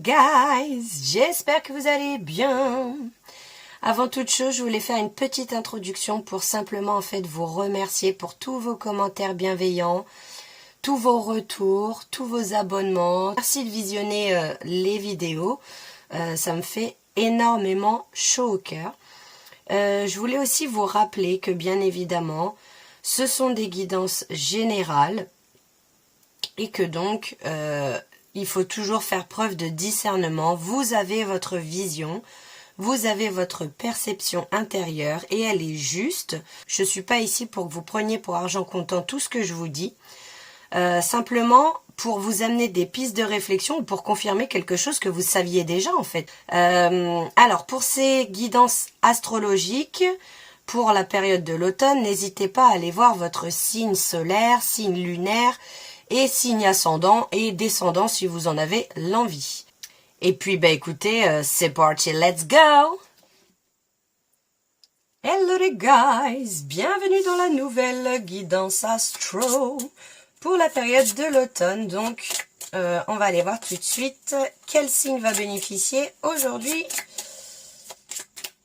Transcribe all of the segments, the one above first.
guys, j'espère que vous allez bien. Avant toute chose, je voulais faire une petite introduction pour simplement en fait vous remercier pour tous vos commentaires bienveillants, tous vos retours, tous vos abonnements. Merci de visionner les vidéos, ça me fait énormément chaud au cœur. Je voulais aussi vous rappeler que bien évidemment, ce sont des guidances générales et que donc il faut toujours faire preuve de discernement. Vous avez votre vision, vous avez votre perception intérieure et elle est juste. Je ne suis pas ici pour que vous preniez pour argent comptant tout ce que je vous dis. Simplement pour vous amener des pistes de réflexion ou pour confirmer quelque chose que vous saviez déjà en fait. Alors pour ces guidances astrologiques, pour la période de l'automne, n'hésitez pas à aller voir votre signe solaire, signe lunaire et signe ascendant et descendant si vous en avez l'envie. Et puis bah écoutez, c'est parti, let's go! Hello les guys, bienvenue dans la nouvelle guidance astro pour la période de l'automne. Donc on va aller voir tout de suite quel signe va bénéficier aujourd'hui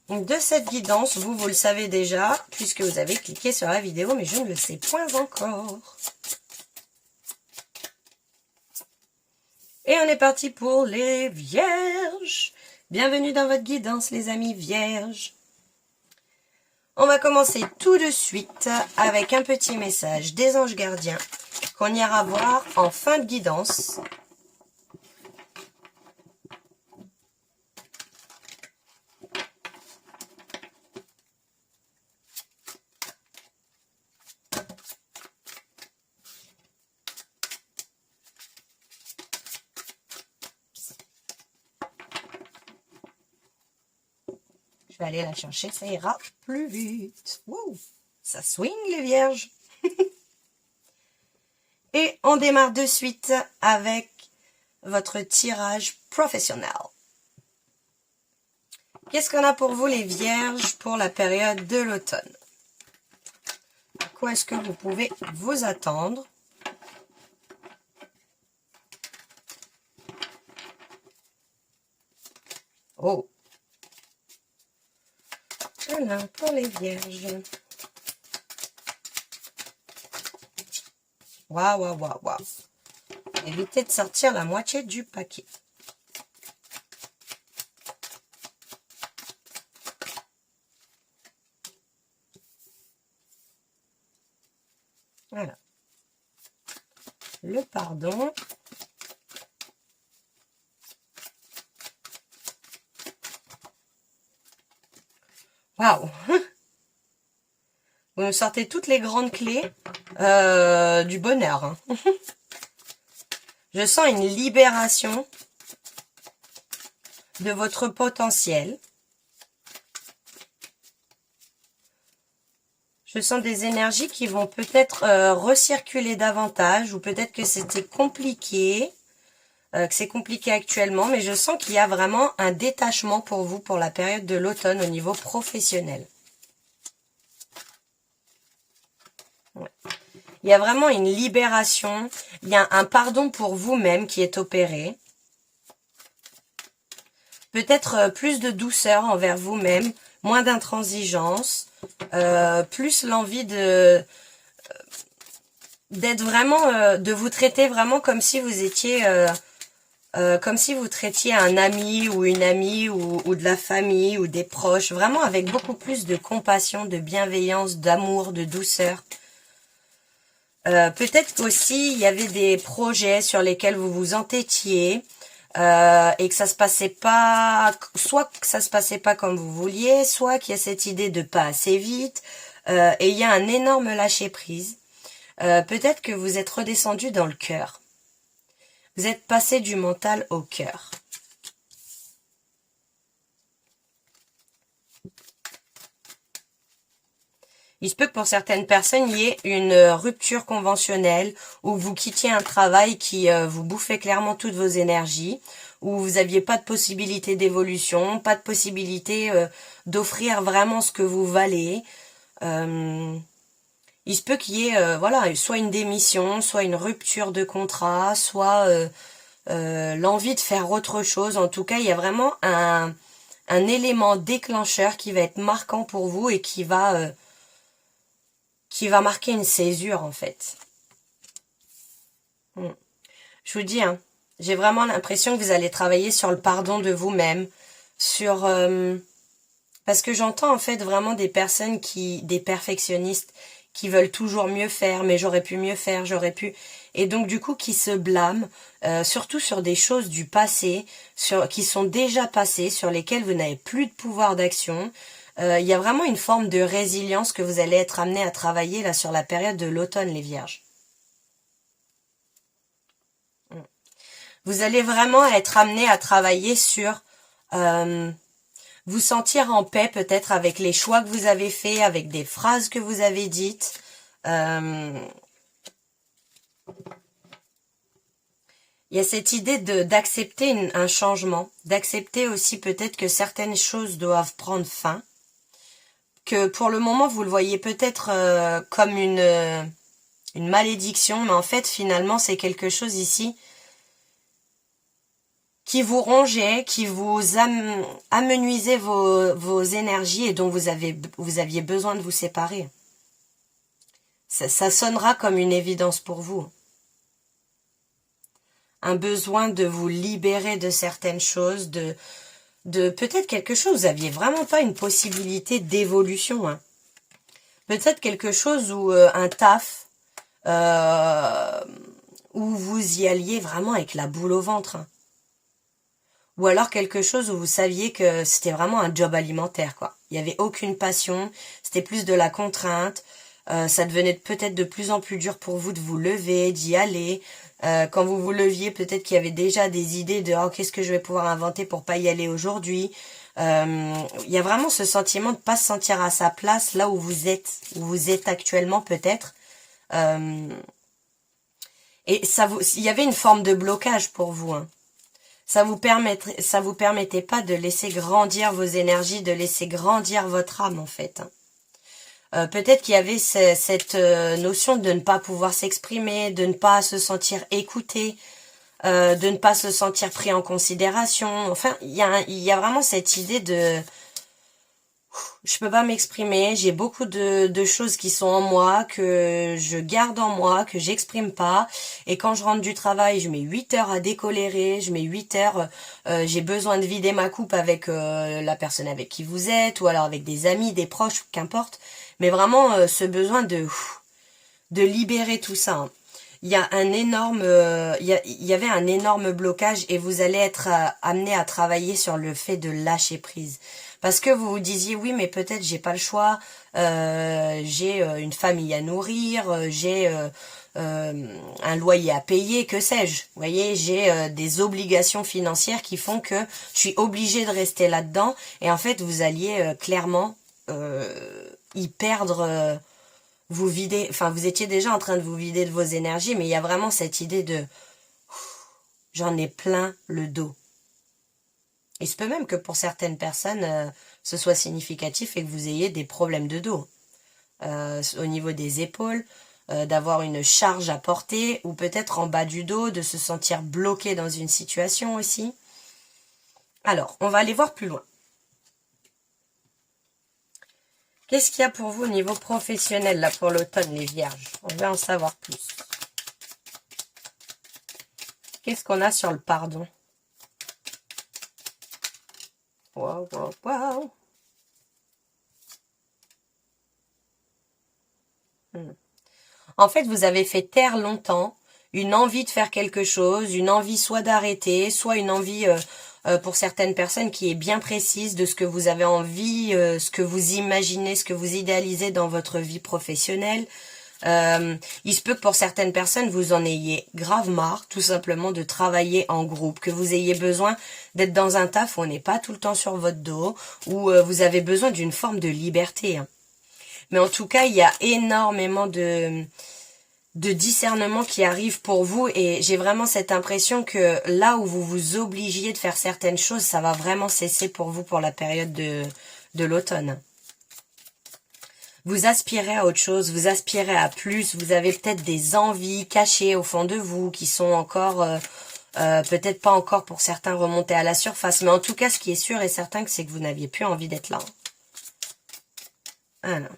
de cette guidance. Vous le savez déjà puisque vous avez cliqué sur la vidéo, mais je ne le sais point encore. Et on est parti pour les vierges. Bienvenue dans votre guidance les amis vierges. On va commencer tout de suite avec un petit message des anges gardiens qu'on ira voir en fin de guidance. Je vais aller la chercher, ça ira plus vite. Wow, ça swing les vierges. Et on démarre de suite avec votre tirage professionnel. Qu'est-ce qu'on a pour vous les vierges pour la période de l'automne? À quoi est-ce que vous pouvez vous attendre? Oh! Voilà, pour les vierges. Waouh, waouh, waouh, waouh. Évitez de sortir la moitié du paquet. Voilà. Le pardon. Waouh! Vous me sortez toutes les grandes clés du bonheur. Hein. Je sens une libération de votre potentiel. Je sens des énergies qui vont peut-être recirculer davantage ou peut-être que c'était compliqué, que c'est compliqué actuellement, mais je sens qu'il y a vraiment un détachement pour vous pour la période de l'automne au niveau professionnel. Ouais. Il y a vraiment une libération, il y a un pardon pour vous-même qui est opéré. Peut-être plus de douceur envers vous-même, moins d'intransigeance, plus l'envie d'être vraiment, de vous traiter vraiment comme si vous étiez, comme si vous traitiez un ami ou une amie ou de la famille ou des proches, vraiment avec beaucoup plus de compassion, de bienveillance, d'amour, de douceur. Peut-être qu'aussi il y avait des projets sur lesquels vous vous entêtiez et que ça se passait pas, soit que ça se passait pas comme vous vouliez, soit qu'il y a cette idée de pas assez vite et il y a un énorme lâcher prise. Peut-être que vous êtes redescendu dans le cœur. Vous êtes passé du mental au cœur. Il se peut que pour certaines personnes, il y ait une rupture conventionnelle où vous quittiez un travail qui vous bouffait clairement toutes vos énergies, où vous n'aviez pas de possibilité d'évolution, pas de possibilité d'offrir vraiment ce que vous valez. Il se peut qu'il y ait voilà, soit une démission, soit une rupture de contrat, soit l'envie de faire autre chose. En tout cas, il y a vraiment un élément déclencheur qui va être marquant pour vous et qui va marquer une césure en fait. Je vous dis, hein, j'ai vraiment l'impression que vous allez travailler sur le pardon de vous-même, sur parce que j'entends en fait vraiment des personnes des perfectionnistes qui veulent toujours mieux faire, mais j'aurais pu mieux faire, j'aurais pu, et donc du coup qui se blâment, surtout sur des choses du passé, qui sont déjà passées, sur lesquelles vous n'avez plus de pouvoir d'action. Il y a vraiment une forme de résilience que vous allez être amené à travailler là sur la période de l'automne, les Vierges. Vous allez vraiment être amené à travailler sur vous sentir en paix peut-être avec les choix que vous avez faits, avec des phrases que vous avez dites. Il y a cette idée d'accepter un changement, d'accepter aussi peut-être que certaines choses doivent prendre fin, que pour le moment vous le voyez peut-être comme une malédiction, mais en fait finalement c'est quelque chose ici qui vous rongeait, qui vous amenuisait vos énergies et dont vous aviez besoin de vous séparer. Ça sonnera comme une évidence pour vous. Un besoin de vous libérer de certaines choses, de peut-être quelque chose, vous n'aviez vraiment pas une possibilité d'évolution. Hein. Peut-être quelque chose où un taf, où vous y alliez vraiment avec la boule au ventre. Hein. Ou alors quelque chose où vous saviez que c'était vraiment un job alimentaire, quoi. Il n'y avait aucune passion, c'était plus de la contrainte. Ça devenait peut-être de plus en plus dur pour vous de vous lever, d'y aller. Quand vous vous leviez, peut-être qu'il y avait déjà des idées de « Oh, qu'est-ce que je vais pouvoir inventer pour pas y aller aujourd'hui ?» Il y a vraiment ce sentiment de pas se sentir à sa place là où vous êtes actuellement peut-être. Et il y avait une forme de blocage pour vous, hein. Ça vous permettait pas de laisser grandir vos énergies, de laisser grandir votre âme en fait. Peut-être qu'il y avait cette notion de ne pas pouvoir s'exprimer, de ne pas se sentir écouté, de ne pas se sentir pris en considération. Enfin, il y a vraiment cette idée de je peux pas m'exprimer, j'ai beaucoup de choses qui sont en moi, que je garde en moi, que j'exprime pas, et quand je rentre du travail, je mets 8 heures à décolérer, je mets 8 heures, j'ai besoin de vider ma coupe avec la personne avec qui vous êtes, ou alors avec des amis, des proches, qu'importe, mais vraiment ce besoin de libérer tout ça. Hein. Il y a il y avait un énorme blocage et vous allez être amené à travailler sur le fait de lâcher prise. Parce que vous vous disiez, oui, mais peut-être j'ai pas le choix, j'ai une famille à nourrir, j'ai un loyer à payer, que sais-je. Vous voyez, j'ai des obligations financières qui font que je suis obligée de rester là-dedans. Et en fait, vous alliez clairement y perdre... vous videz, enfin vous étiez déjà en train de vous vider de vos énergies, mais il y a vraiment cette idée de j'en ai plein le dos. Il se peut même que pour certaines personnes, ce soit significatif et que vous ayez des problèmes de dos. Au niveau des épaules, d'avoir une charge à porter, ou peut-être en bas du dos, de se sentir bloqué dans une situation aussi. Alors, on va aller voir plus loin. Qu'est-ce qu'il y a pour vous au niveau professionnel, là, pour l'automne, les Vierges? On veut en savoir plus. Qu'est-ce qu'on a sur le pardon? Waouh, waouh, waouh. En fait, vous avez fait taire longtemps une envie de faire quelque chose, une envie soit d'arrêter, soit une envie... pour certaines personnes qui est bien précise de ce que vous avez envie, ce que vous imaginez, ce que vous idéalisez dans votre vie professionnelle. Il se peut que pour certaines personnes, vous en ayez grave marre, tout simplement, de travailler en groupe, que vous ayez besoin d'être dans un taf où on n'est pas tout le temps sur votre dos, où vous avez besoin d'une forme de liberté. Hein. Mais en tout cas, il y a énormément de discernement qui arrive pour vous et j'ai vraiment cette impression que là où vous vous obligiez de faire certaines choses, ça va vraiment cesser pour vous pour la période de l'automne. Vous aspirez à autre chose, vous aspirez à plus, vous avez peut-être des envies cachées au fond de vous qui sont encore Peut-être pas encore pour certains remonter à la surface, mais en tout cas, ce qui est sûr et certain, c'est que vous n'aviez plus envie d'être là. Alors,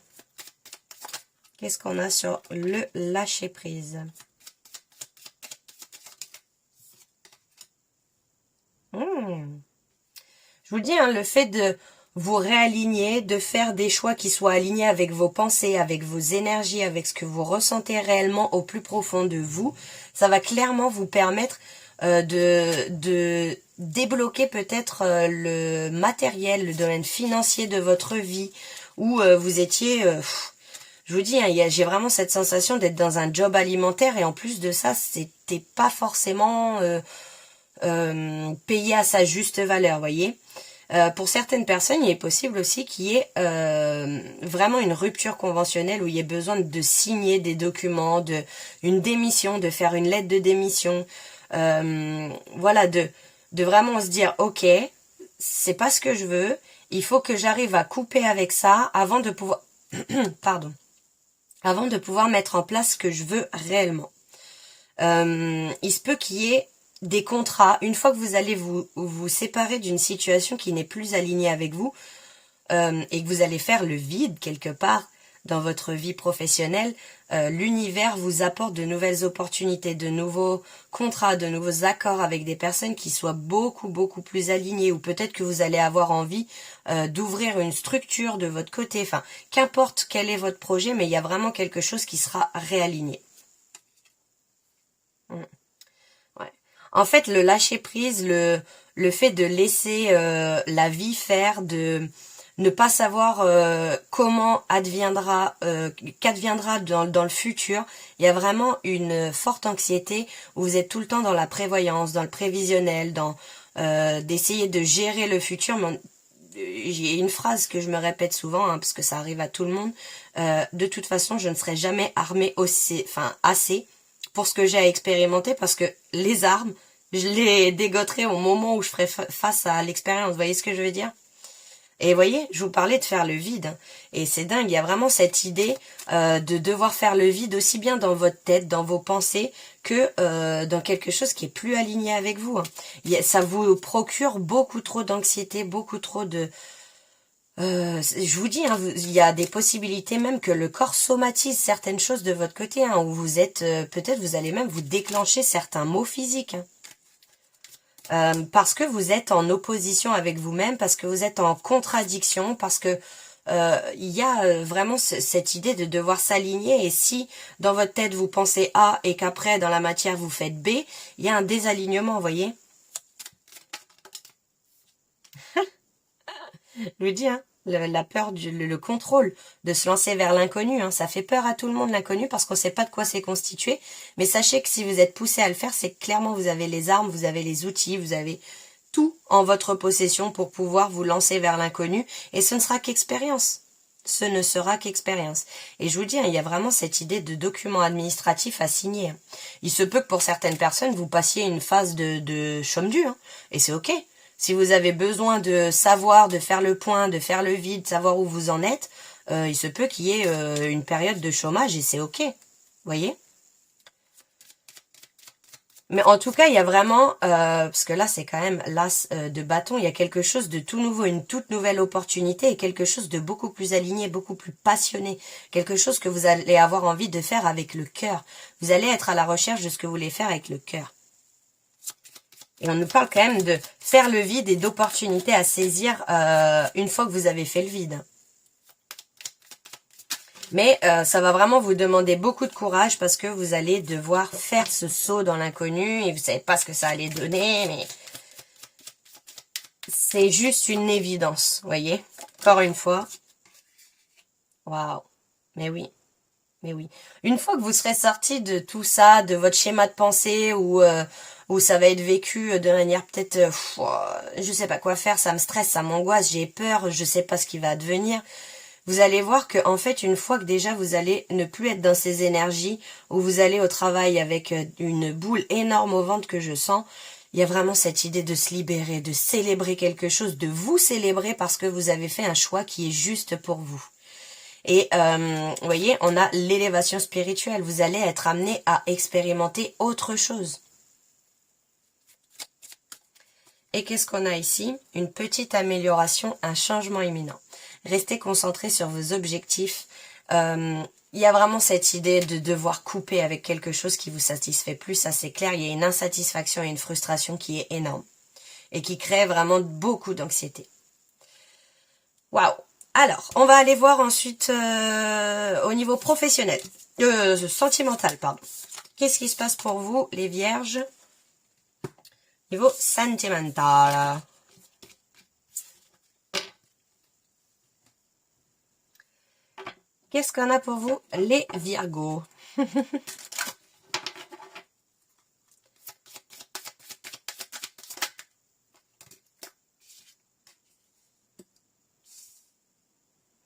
qu'est-ce qu'on a sur le lâcher-prise? Je vous dis, hein, le fait de vous réaligner, de faire des choix qui soient alignés avec vos pensées, avec vos énergies, avec ce que vous ressentez réellement au plus profond de vous, ça va clairement vous permettre de débloquer peut-être le matériel, le domaine financier de votre vie, où vous étiez... je vous dis, hein, j'ai vraiment cette sensation d'être dans un job alimentaire, et en plus de ça, c'était pas forcément payé à sa juste valeur, voyez. Pour certaines personnes, il est possible aussi qu'il y ait vraiment une rupture conventionnelle où il y ait besoin de signer des documents, une démission, de faire une lettre de démission. Voilà, de vraiment se dire, ok, c'est pas ce que je veux, il faut que j'arrive à couper avec ça avant de pouvoir, pardon, avant de pouvoir mettre en place ce que je veux réellement. Il se peut qu'il y ait des contrats, une fois que vous allez vous séparer d'une situation qui n'est plus alignée avec vous, et que vous allez faire le vide quelque part dans votre vie professionnelle, l'univers vous apporte de nouvelles opportunités, de nouveaux contrats, de nouveaux accords avec des personnes qui soient beaucoup plus alignées, ou peut-être que vous allez avoir envie d'ouvrir une structure de votre côté, enfin qu'importe quel est votre projet, mais il y a vraiment quelque chose qui sera réaligné. Ouais. En fait, le lâcher prise, le fait de laisser la vie faire, de ne pas savoir comment qu'adviendra dans le futur, il y a vraiment une forte anxiété où vous êtes tout le temps dans la prévoyance, dans le prévisionnel, dans d'essayer de gérer le futur. J'ai une phrase que je me répète souvent, hein, parce que ça arrive à tout le monde. De toute façon, je ne serai jamais armée assez pour ce que j'ai à expérimenter, parce que les armes, je les dégoterai au moment où je ferai face à l'expérience. Vous voyez ce que je veux dire? Et vous voyez, je vous parlais de faire le vide. Hein, et c'est dingue, il y a vraiment cette idée de devoir faire le vide aussi bien dans votre tête, dans vos pensées, que dans quelque chose qui est plus aligné avec vous. Hein. Ça vous procure beaucoup trop d'anxiété, beaucoup trop de... je vous dis, hein, il y a des possibilités même que le corps somatise certaines choses de votre côté, hein, où vous êtes, peut-être vous allez même vous déclencher certains maux physiques. Hein. Parce que vous êtes en opposition avec vous-même, parce que vous êtes en contradiction, parce que il y a vraiment cette idée de devoir s'aligner, et si dans votre tête vous pensez A et qu'après dans la matière vous faites B, il y a un désalignement, vous voyez. Je vous dis, hein, la peur, le contrôle, de se lancer vers l'inconnu, hein, ça fait peur à tout le monde l'inconnu, parce qu'on ne sait pas de quoi c'est constitué, mais sachez que si vous êtes poussé à le faire, c'est que clairement vous avez les armes, vous avez les outils, vous avez tout en votre possession pour pouvoir vous lancer vers l'inconnu, et ce ne sera qu'expérience. Ce ne sera qu'expérience. Et je vous dis, hein, il y a vraiment cette idée de document administratif à signer. Hein. Il se peut que pour certaines personnes, vous passiez une phase de chôme-du, hein, et c'est ok. Si vous avez besoin de savoir, de faire le point, de faire le vide, de savoir où vous en êtes, il se peut qu'il y ait une période de chômage, et c'est ok. Vous voyez? Mais en tout cas, il y a vraiment, parce que là, c'est quand même l'as de bâton, il y a quelque chose de tout nouveau, une toute nouvelle opportunité, et quelque chose de beaucoup plus aligné, beaucoup plus passionné, quelque chose que vous allez avoir envie de faire avec le cœur. Vous allez être à la recherche de ce que vous voulez faire avec le cœur. Et on nous parle quand même de faire le vide et d'opportunités à saisir une fois que vous avez fait le vide. Mais ça va vraiment vous demander beaucoup de courage, parce que vous allez devoir faire ce saut dans l'inconnu et vous savez pas ce que ça allait donner, mais c'est juste une évidence, vous voyez. Encore une fois. Waouh. Mais oui. Mais oui. Une fois que vous serez sorti de tout ça, de votre schéma de pensée, où ça va être vécu de manière peut-être, je sais pas quoi faire, ça me stresse, ça m'angoisse, j'ai peur, je sais pas ce qui va advenir. Vous allez voir que en fait, une fois que déjà vous allez ne plus être dans ces énergies, où vous allez au travail avec une boule énorme au ventre que je sens, il y a vraiment cette idée de se libérer, de célébrer quelque chose, de vous célébrer parce que vous avez fait un choix qui est juste pour vous. Et vous voyez, on a l'élévation spirituelle. Vous allez être amené à expérimenter autre chose. Et qu'est-ce qu'on a ici? Une petite amélioration, un changement imminent. Restez concentrés sur vos objectifs. Il y a vraiment cette idée de devoir couper avec quelque chose qui vous satisfait plus, ça c'est clair. Il y a une insatisfaction et une frustration qui est énorme et qui crée vraiment beaucoup d'anxiété. Waouh! Alors, on va aller voir ensuite au niveau professionnel, sentimental, pardon. Qu'est-ce qui se passe pour vous, les vierges? Niveau sentimental. Qu'est-ce qu'on a pour vous, les Virgos?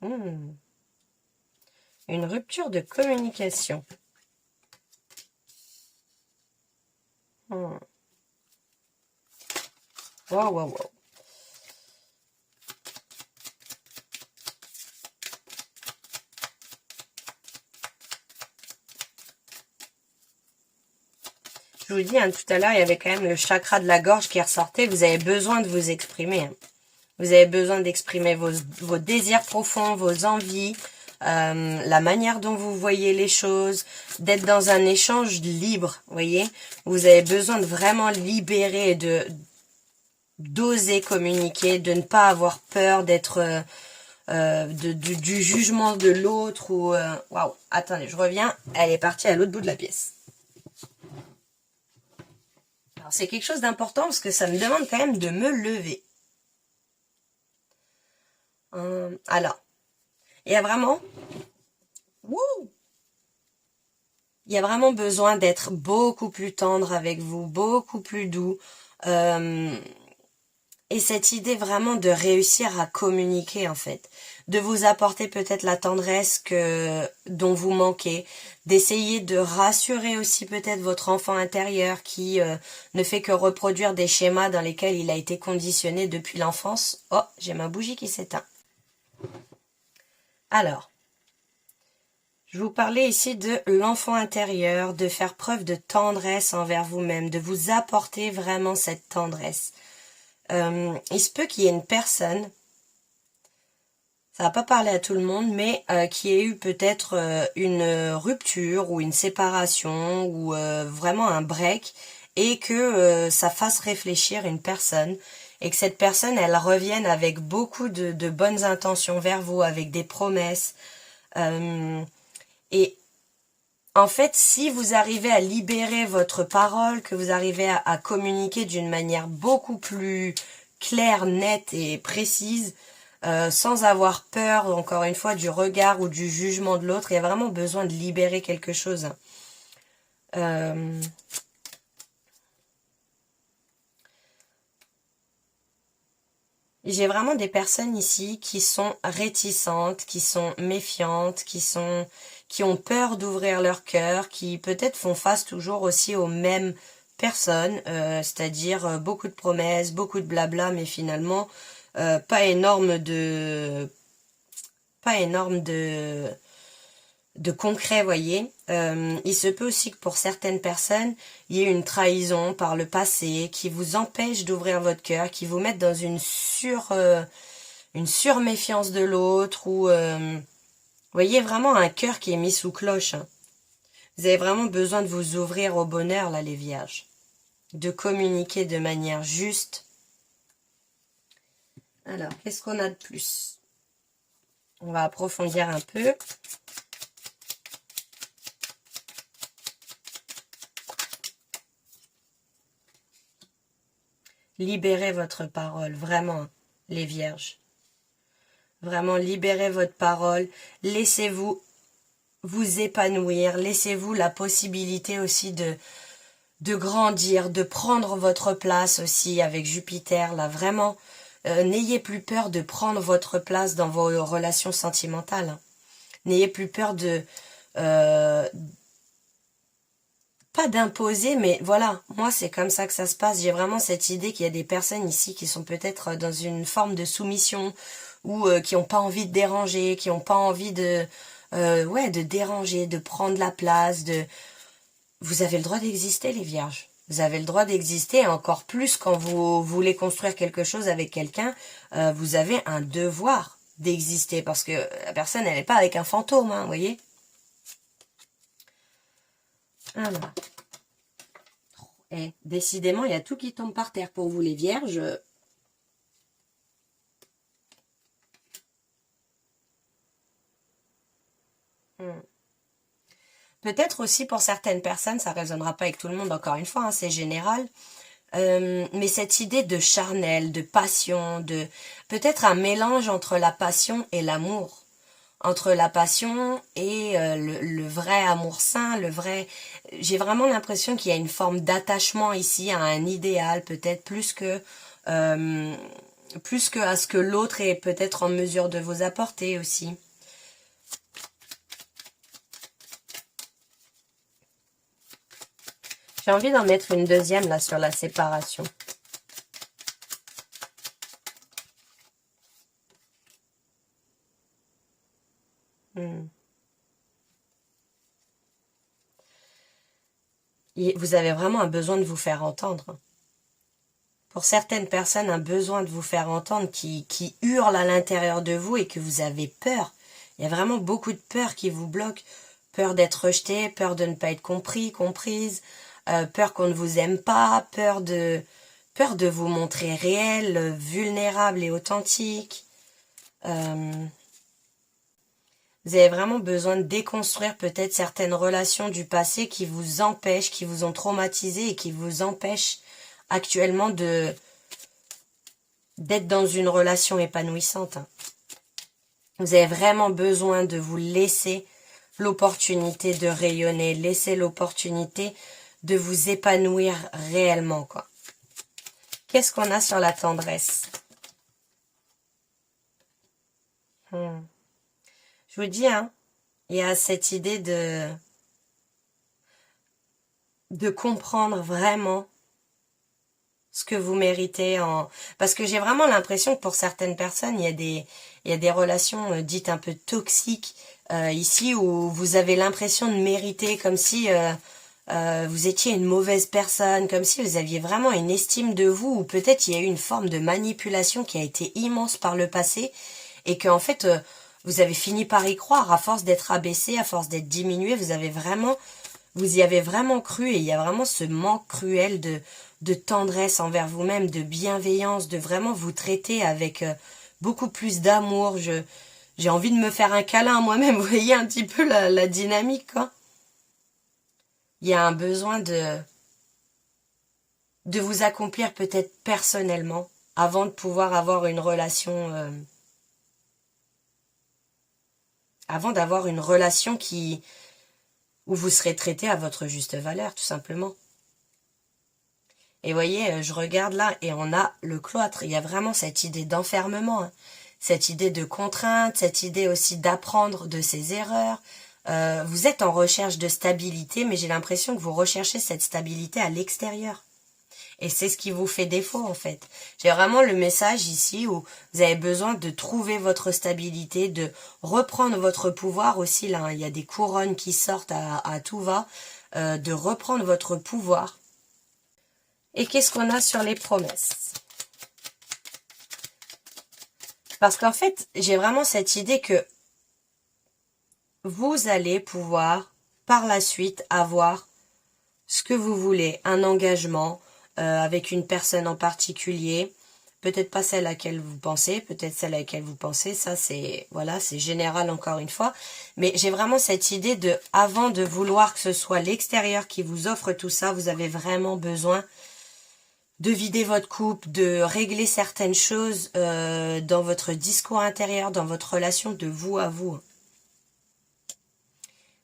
Une rupture de communication. Wow, wow, wow. Je vous dis, hein, tout à l'heure, il y avait quand même le chakra de la gorge qui ressortait. Vous avez besoin de vous exprimer. Hein. Vous avez besoin d'exprimer vos désirs profonds, vos envies, la manière dont vous voyez les choses, d'être dans un échange libre, vous voyez. Vous avez besoin de vraiment libérer, d'oser communiquer, de ne pas avoir peur d'être du jugement de l'autre ou waouh, attendez, je reviens, elle est partie à l'autre bout de la pièce. Alors c'est quelque chose d'important parce que ça me demande quand même de me lever. Alors, il y a vraiment il y a vraiment besoin d'être beaucoup plus tendre avec vous, beaucoup plus doux. Et cette idée vraiment de réussir à communiquer en fait, de vous apporter peut-être la tendresse dont vous manquez, d'essayer de rassurer aussi peut-être votre enfant intérieur qui ne fait que reproduire des schémas dans lesquels il a été conditionné depuis l'enfance. Oh, j'ai ma bougie qui s'éteint. Alors, je vous parlais ici de l'enfant intérieur, de faire preuve de tendresse envers vous-même, de vous apporter vraiment cette tendresse. Il se peut qu'il y ait une personne, ça va pas parler à tout le monde, mais qui ait eu peut-être une rupture ou une séparation ou vraiment un break et que ça fasse réfléchir une personne et que cette personne, elle revienne avec beaucoup de bonnes intentions vers vous, avec des promesses. Et en fait, si vous arrivez à libérer votre parole, que vous arrivez à communiquer d'une manière beaucoup plus claire, nette et précise, sans avoir peur, encore une fois, du regard ou du jugement de l'autre, il y a vraiment besoin de libérer quelque chose. J'ai vraiment des personnes ici qui sont réticentes, qui sont méfiantes, qui ont peur d'ouvrir leur cœur, qui peut-être font face toujours aussi aux mêmes personnes, c'est-à-dire beaucoup de promesses, beaucoup de blabla, mais finalement pas énorme de concret, voyez. Il se peut aussi que pour certaines personnes, il y ait une trahison par le passé qui vous empêche d'ouvrir votre cœur, qui vous mette dans une surméfiance de l'autre ou voyez, vraiment un cœur qui est mis sous cloche. Hein. Vous avez vraiment besoin de vous ouvrir au bonheur, là, les vierges. De communiquer de manière juste. Alors, qu'est-ce qu'on a de plus? On va approfondir un peu. Libérez votre parole, vraiment, les vierges. Vraiment, libérez votre parole. Laissez-vous vous épanouir. Laissez-vous la possibilité aussi de grandir, de prendre votre place aussi avec Jupiter. Là, vraiment, n'ayez plus peur de prendre votre place dans vos relations sentimentales. N'ayez plus peur de... pas d'imposer, mais voilà, moi c'est comme ça que ça se passe. J'ai vraiment cette idée qu'il y a des personnes ici qui sont peut-être dans une forme de soumission ou qui n'ont pas envie de déranger, qui n'ont pas envie de déranger, de prendre la place, Vous avez le droit d'exister, les vierges. Vous avez le droit d'exister, et encore plus quand vous voulez construire quelque chose avec quelqu'un, vous avez un devoir d'exister, parce que la personne, elle n'est pas avec un fantôme, hein, vous voyez. Alors. Et décidément, il y a tout qui tombe par terre pour vous, les vierges. Peut-être aussi pour certaines personnes, ça ne résonnera pas avec tout le monde, encore une fois, hein, c'est général. Mais cette idée de charnel, de passion, de peut-être un mélange entre la passion et l'amour. Entre la passion et le vrai amour sain, le vrai... J'ai vraiment l'impression qu'il y a une forme d'attachement ici à un idéal, peut-être plus que à ce que l'autre est peut-être en mesure de vous apporter aussi. J'ai envie d'en mettre une deuxième là sur la séparation. Vous avez vraiment un besoin de vous faire entendre. Pour certaines personnes, un besoin de vous faire entendre qui hurle à l'intérieur de vous et que vous avez peur. Il y a vraiment beaucoup de peur qui vous bloque. Peur d'être rejeté, peur de ne pas être compris, comprise, peur qu'on ne vous aime pas, peur de vous montrer réel, vulnérable et authentique. Vous avez vraiment besoin de déconstruire peut-être certaines relations du passé qui vous empêchent, qui vous ont traumatisé et qui vous empêchent actuellement d'être dans une relation épanouissante. Vous avez vraiment besoin de vous laisser l'opportunité de rayonner, laisser l'opportunité de vous épanouir réellement, quoi. Qu'est-ce qu'on a sur la tendresse? Je vous dis, hein, il y a cette idée de comprendre vraiment ce que vous méritez parce que j'ai vraiment l'impression que pour certaines personnes, il y a des relations dites un peu toxiques ici où vous avez l'impression de mériter comme si vous étiez une mauvaise personne, comme si vous aviez vraiment une estime de vous, ou peut-être il y a eu une forme de manipulation qui a été immense par le passé et que en fait vous avez fini par y croire à force d'être abaissé, à force d'être diminué, vous y avez vraiment cru et il y a vraiment ce manque cruel de tendresse envers vous-même, de bienveillance, de vraiment vous traiter avec beaucoup plus d'amour. J'ai envie de me faire un câlin à moi-même, vous voyez un petit peu la dynamique, quoi. Il y a un besoin de vous accomplir peut-être personnellement avant de pouvoir avoir une relation... avant d'avoir une relation où vous serez traité à votre juste valeur, tout simplement. Et voyez, je regarde là et on a le cloître. Il y a vraiment cette idée d'enfermement, hein. Cette idée de contrainte, cette idée aussi d'apprendre de ses erreurs. Vous êtes en recherche de stabilité, mais j'ai l'impression que vous recherchez cette stabilité à l'extérieur. Et c'est ce qui vous fait défaut, en fait. J'ai vraiment le message ici où vous avez besoin de trouver votre stabilité, de reprendre votre pouvoir aussi. Là, hein, il y a des couronnes qui sortent à tout va. De reprendre votre pouvoir. Et qu'est-ce qu'on a sur les promesses? Parce qu'en fait, j'ai vraiment cette idée que vous allez pouvoir, par la suite, avoir ce que vous voulez, un engagement avec une personne en particulier, peut-être pas celle à laquelle vous pensez, peut-être celle à laquelle vous pensez, ça c'est, voilà, c'est général encore une fois, mais j'ai vraiment cette idée de, avant de vouloir que ce soit l'extérieur qui vous offre tout ça, vous avez vraiment besoin de vider votre coupe, de régler certaines choses dans votre discours intérieur, dans votre relation de vous à vous.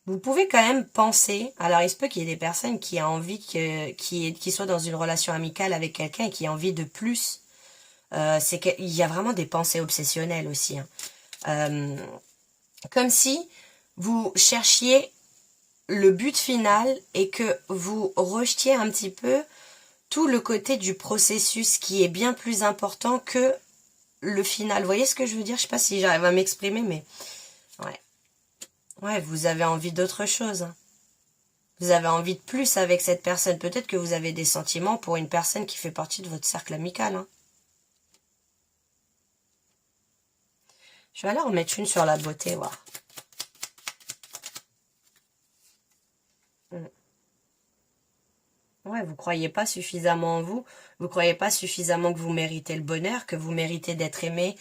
Vous pouvez quand même penser, alors il se peut qu'il y ait des personnes qui a envie qui soient dans une relation amicale avec quelqu'un et qui aient envie de plus. C'est qu'il y a vraiment des pensées obsessionnelles aussi. Hein. Comme si vous cherchiez le but final et que vous rejetiez un petit peu tout le côté du processus qui est bien plus important que le final. Vous voyez ce que je veux dire? Je sais pas si j'arrive à m'exprimer, mais ouais. Ouais, vous avez envie d'autre chose. Hein. Vous avez envie de plus avec cette personne. Peut-être que vous avez des sentiments pour une personne qui fait partie de votre cercle amical. Hein. Je vais aller en mettre une sur la beauté, voir. Ouais, vous croyez pas suffisamment en vous. Vous croyez pas suffisamment que vous méritez le bonheur, que vous méritez d'être aimé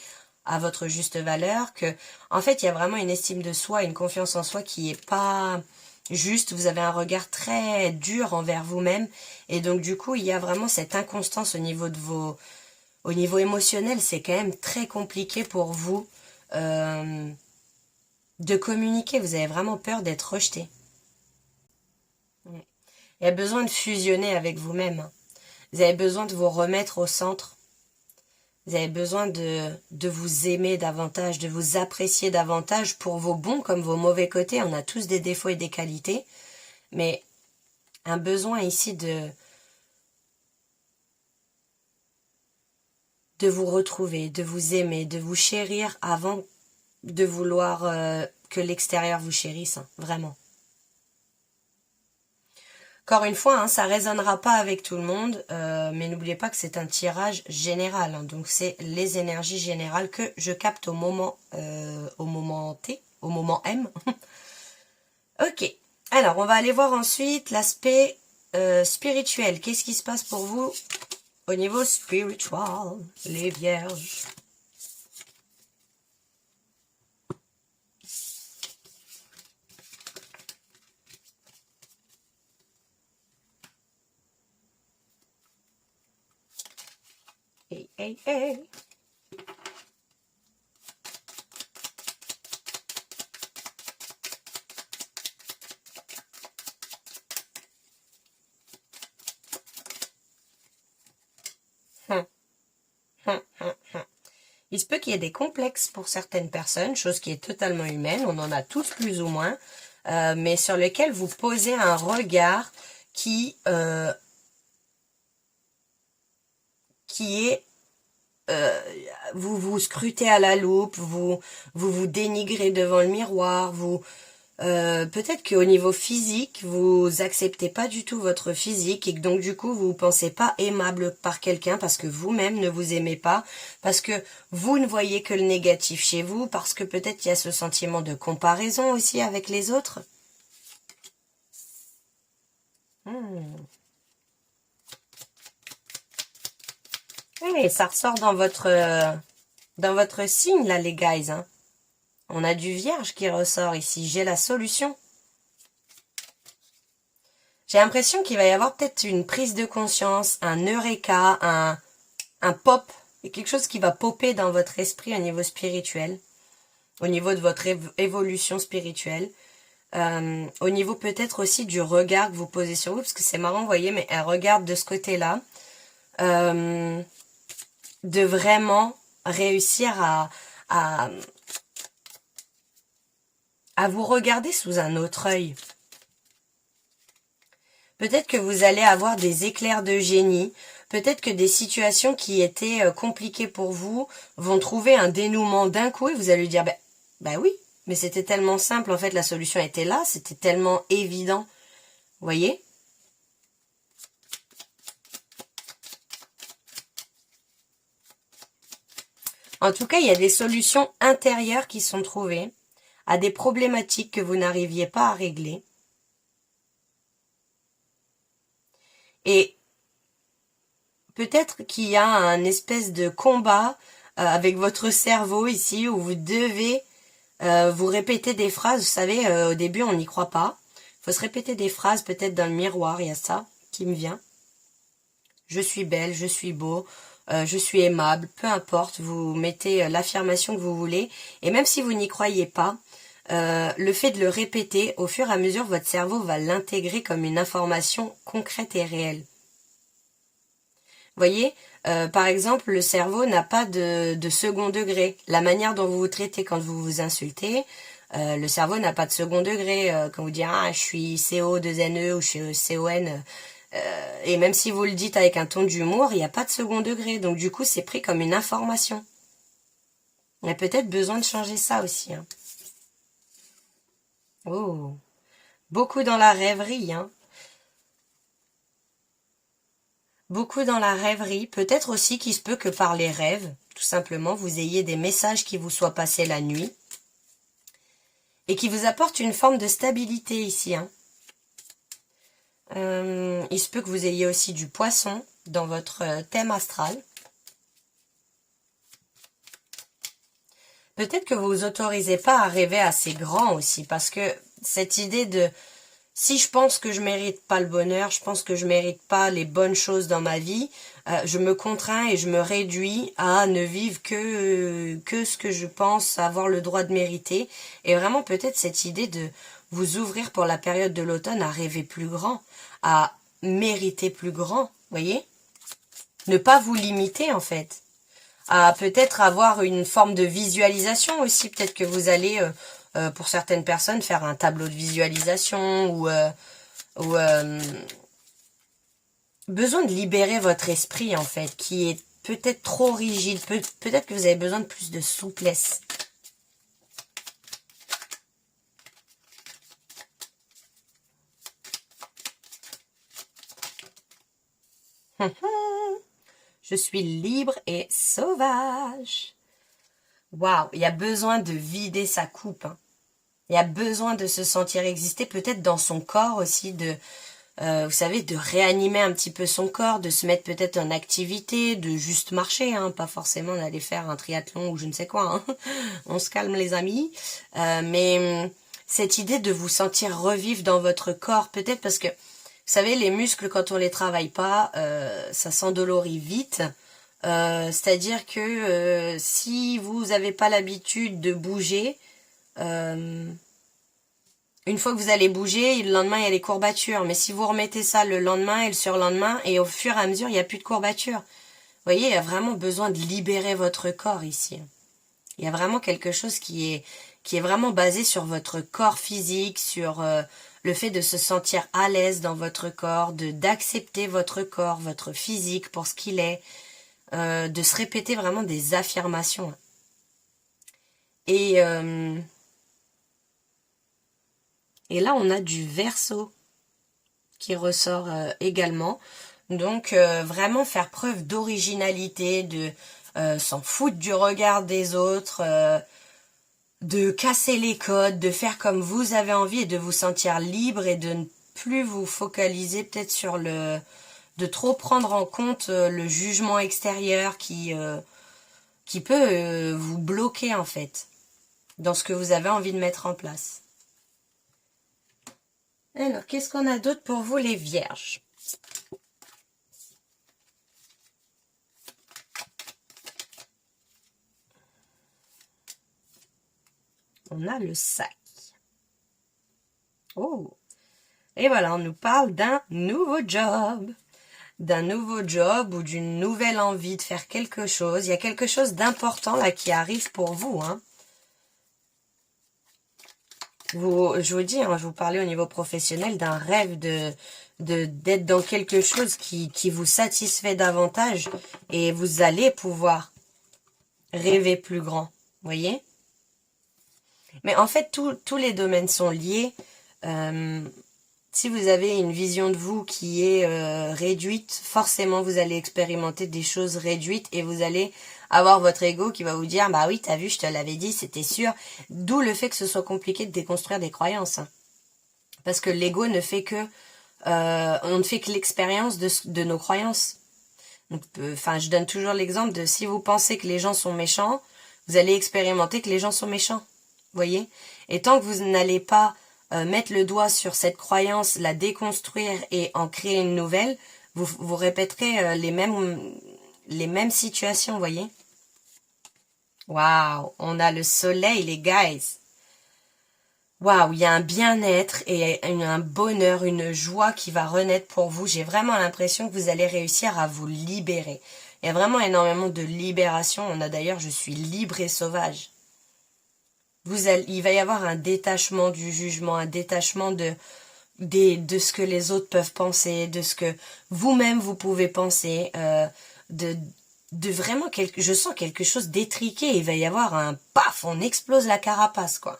à votre juste valeur, que, en fait, il y a vraiment une estime de soi, une confiance en soi qui est pas juste. Vous avez un regard très dur envers vous-même. Et donc, du coup, il y a vraiment cette inconstance au niveau de au niveau émotionnel. C'est quand même très compliqué pour vous, de communiquer. Vous avez vraiment peur d'être rejeté. Il y a besoin de fusionner avec vous-même. Vous avez besoin de vous remettre au centre. Vous avez besoin de vous aimer davantage, de vous apprécier davantage pour vos bons comme vos mauvais côtés. On a tous des défauts et des qualités. Mais un besoin ici de vous retrouver, de vous aimer, de vous chérir avant de vouloir que l'extérieur vous chérisse. Hein, vraiment. Encore une fois, hein, ça résonnera pas avec tout le monde, mais n'oubliez pas que c'est un tirage général. Hein, donc c'est les énergies générales que je capte au moment T, au moment M. Ok. Alors, on va aller voir ensuite l'aspect spirituel. Qu'est-ce qui se passe pour vous au niveau spiritual, les vierges? Hey, hey, hey. Il se peut qu'il y ait des complexes pour certaines personnes, chose qui est totalement humaine, on en a tous plus ou moins, mais sur lequel vous posez un regard qui est vous vous scrutez à la loupe, vous dénigrez devant le miroir, peut-être qu'au niveau physique, vous acceptez pas du tout votre physique et que donc du coup vous pensez pas aimable par quelqu'un parce que vous-même ne vous aimez pas, parce que vous ne voyez que le négatif chez vous, parce que peut-être il y a ce sentiment de comparaison aussi avec les autres. Et ça ressort dans votre signe là les guys. Hein. On a du vierge qui ressort ici. J'ai la solution. J'ai l'impression qu'il va y avoir peut-être une prise de conscience, un eureka, un pop, et quelque chose qui va popper dans votre esprit au niveau spirituel, au niveau de votre évolution spirituelle, au niveau peut-être aussi du regard que vous posez sur vous, parce que c'est marrant, vous voyez, mais elle regarde de ce côté-là, de vraiment réussir à vous regarder sous un autre œil. Peut-être que vous allez avoir des éclairs de génie, peut-être que des situations qui étaient compliquées pour vous vont trouver un dénouement d'un coup et vous allez lui dire, bah oui, mais c'était tellement simple, en fait la solution était là, c'était tellement évident, vous voyez ? En tout cas, il y a des solutions intérieures qui sont trouvées à des problématiques que vous n'arriviez pas à régler. Et peut-être qu'il y a un espèce de combat avec votre cerveau ici où vous devez vous répéter des phrases. Vous savez, au début, on n'y croit pas. Il faut se répéter des phrases, peut-être dans le miroir, il y a ça qui me vient. Je suis belle, je suis beau, je suis aimable, peu importe, vous mettez l'affirmation que vous voulez. Et même si vous n'y croyez pas, le fait de le répéter, au fur et à mesure, votre cerveau va l'intégrer comme une information concrète et réelle. Vous voyez, par exemple, le cerveau n'a pas de second degré. La manière dont vous vous traitez quand vous vous insultez, le cerveau n'a pas de second degré. Quand vous dites « Ah, je suis CO2NE » ou « je suis CON », et même si vous le dites avec un ton d'humour, il n'y a pas de second degré. Donc du coup, c'est pris comme une information. Il y a peut-être besoin de changer ça aussi. Hein. Oh. Beaucoup dans la rêverie, hein. Beaucoup dans la rêverie. Peut-être aussi qu'il se peut que par les rêves, tout simplement, vous ayez des messages qui vous soient passés la nuit et qui vous apportent une forme de stabilité ici, hein. Il se peut que vous ayez aussi du poisson dans votre thème astral. Peut-être que vous vous autorisez pas à rêver assez grand aussi, parce que cette idée de si je pense que je mérite pas le bonheur, je pense que je mérite pas les bonnes choses dans ma vie, je me contrains et je me réduis à ne vivre que ce que je pense avoir le droit de mériter. Et vraiment peut-être cette idée de vous ouvrir pour la période de l'automne à rêver plus grand, à mériter plus grand, voyez? Ne pas vous limiter en fait. À peut-être avoir une forme de visualisation aussi. Peut-être que vous allez, pour certaines personnes, faire un tableau de visualisation ou besoin de libérer votre esprit en fait, qui est peut-être trop rigide. Peut-être que vous avez besoin de plus de souplesse. Je suis libre et sauvage. Waouh, il y a besoin de vider sa coupe, hein. Il y a besoin de se sentir exister, peut-être dans son corps aussi, vous savez, de réanimer un petit peu son corps, de se mettre peut-être en activité, de juste marcher, hein, pas forcément d'aller faire un triathlon ou je ne sais quoi, hein. On se calme les amis. Mais cette idée de vous sentir revivre dans votre corps, peut-être parce que, vous savez, les muscles, quand on les travaille pas, ça s'endolorit vite. C'est-à-dire que si vous n'avez pas l'habitude de bouger, une fois que vous allez bouger, le lendemain, il y a les courbatures. Mais si vous remettez ça le lendemain et le surlendemain, et au fur et à mesure, il n'y a plus de courbatures. Vous voyez, il y a vraiment besoin de libérer votre corps ici. Il y a vraiment quelque chose qui est vraiment basé sur votre corps physique, sur le fait de se sentir à l'aise dans votre corps, d'accepter votre corps, votre physique pour ce qu'il est, de se répéter vraiment des affirmations. Et là, on a du Verseau qui ressort également. Donc, vraiment faire preuve d'originalité, de s'en foutre du regard des autres, de casser les codes, de faire comme vous avez envie et de vous sentir libre et de ne plus vous focaliser peut-être sur de trop prendre en compte le jugement extérieur qui peut vous bloquer en fait dans ce que vous avez envie de mettre en place. Alors, qu'est-ce qu'on a d'autre pour vous les vierges? On a le sac. Oh! Et voilà, on nous parle d'un nouveau job. D'un nouveau job ou d'une nouvelle envie de faire quelque chose. Il y a quelque chose d'important là qui arrive pour vous, hein. Je vous dis, hein, je vous parlais au niveau professionnel d'un rêve d'être dans quelque chose qui vous satisfait davantage et vous allez pouvoir rêver plus grand, voyez? Mais en fait, tous les domaines sont liés. Si vous avez une vision de vous qui est réduite, forcément vous allez expérimenter des choses réduites et vous allez avoir votre ego qui va vous dire « Bah oui, t'as vu, je te l'avais dit, c'était sûr ». D'où le fait que ce soit compliqué de déconstruire des croyances. Parce que l'ego ne fait que... on ne fait que l'expérience de nos croyances. Donc, je donne toujours l'exemple de si vous pensez que les gens sont méchants, vous allez expérimenter que les gens sont méchants. Voyez? Et tant que vous n'allez pas mettre le doigt sur cette croyance, la déconstruire et en créer une nouvelle, vous répéterez les mêmes situations, voyez? Waouh, on a le soleil, les guys. Waouh, il y a un bien-être et un bonheur, une joie qui va renaître pour vous. J'ai vraiment l'impression que vous allez réussir à vous libérer. Il y a vraiment énormément de libération. On a d'ailleurs, je suis libre et sauvage. Il va y avoir un détachement du jugement, un détachement de ce que les autres peuvent penser, de ce que vous-même vous pouvez penser, de vraiment je sens quelque chose d'étriqué. Il va y avoir un paf, on explose la carapace, quoi.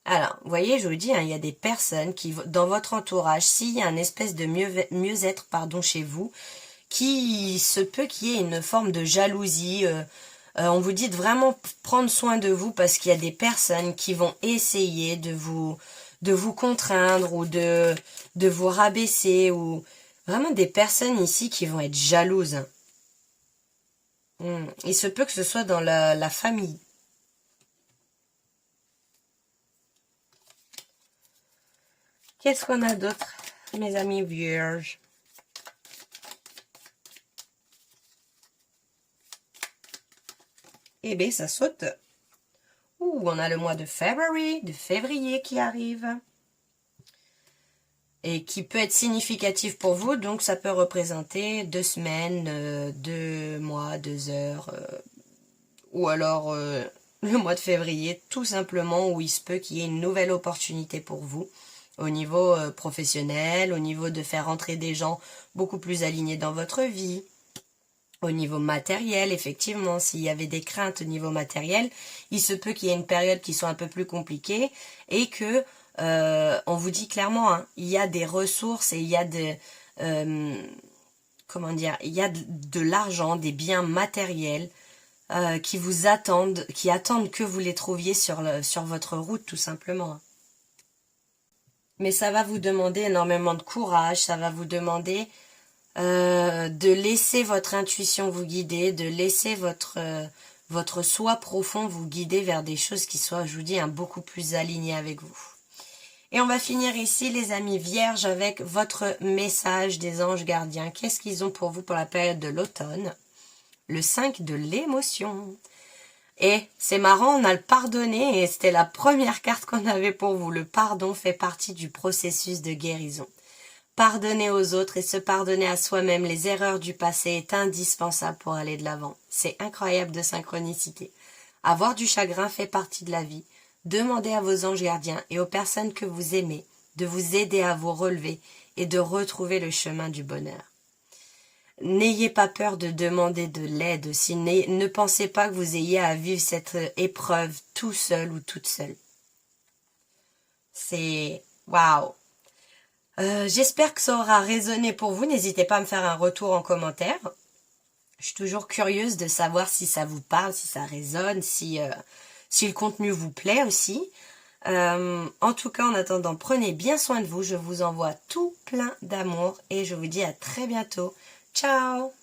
Alors, vous voyez, je vous dis, hein, il y a des personnes qui, dans votre entourage, s'il y a une espèce de mieux-être, pardon, chez vous, qui se peut qu'il y ait une forme de jalousie. On vous dit de vraiment prendre soin de vous parce qu'il y a des personnes qui vont essayer de vous contraindre ou de vous rabaisser ou vraiment des personnes ici qui vont être jalouses. Il se peut que ce soit dans la famille. Qu'est-ce qu'on a d'autre, mes amis vierges? Eh bien, ça saute. Ouh, on a le mois de février qui arrive. Et qui peut être significatif pour vous, donc ça peut représenter 2 semaines, 2 mois, 2 heures, ou alors le mois de février, tout simplement, où il se peut qu'il y ait une nouvelle opportunité pour vous, au niveau professionnel, au niveau de faire entrer des gens beaucoup plus alignés dans votre vie. Au niveau matériel, effectivement, s'il y avait des craintes au niveau matériel, il se peut qu'il y ait une période qui soit un peu plus compliquée et que on vous dit clairement, hein, il y a des ressources et il y a comment dire, il y a de l'argent, des biens matériels qui vous attendent, qui attendent que vous les trouviez sur votre route, tout simplement. Mais ça va vous demander énormément de courage, ça va vous demander de laisser votre intuition vous guider, de laisser votre soi profond vous guider vers des choses qui soient, je vous dis, beaucoup plus alignées avec vous. Et on va finir ici, les amis vierges, avec votre message des anges gardiens. Qu'est-ce qu'ils ont pour vous pour la période de l'automne? Le 5 de l'émotion. Et c'est marrant, on a le pardonné et c'était la première carte qu'on avait pour vous. Le pardon fait partie du processus de guérison. Pardonner aux autres et se pardonner à soi-même les erreurs du passé est indispensable pour aller de l'avant. C'est incroyable de synchronicité. Avoir du chagrin fait partie de la vie. Demandez à vos anges gardiens et aux personnes que vous aimez de vous aider à vous relever et de retrouver le chemin du bonheur. N'ayez pas peur de demander de l'aide aussi. Ne pensez pas que vous ayez à vivre cette épreuve tout seul ou toute seule. C'est waouh! J'espère que ça aura résonné pour vous. N'hésitez pas à me faire un retour en commentaire. Je suis toujours curieuse de savoir si ça vous parle, si ça résonne, si le contenu vous plaît aussi. En tout cas, en attendant, prenez bien soin de vous. Je vous envoie tout plein d'amour et je vous dis à très bientôt. Ciao!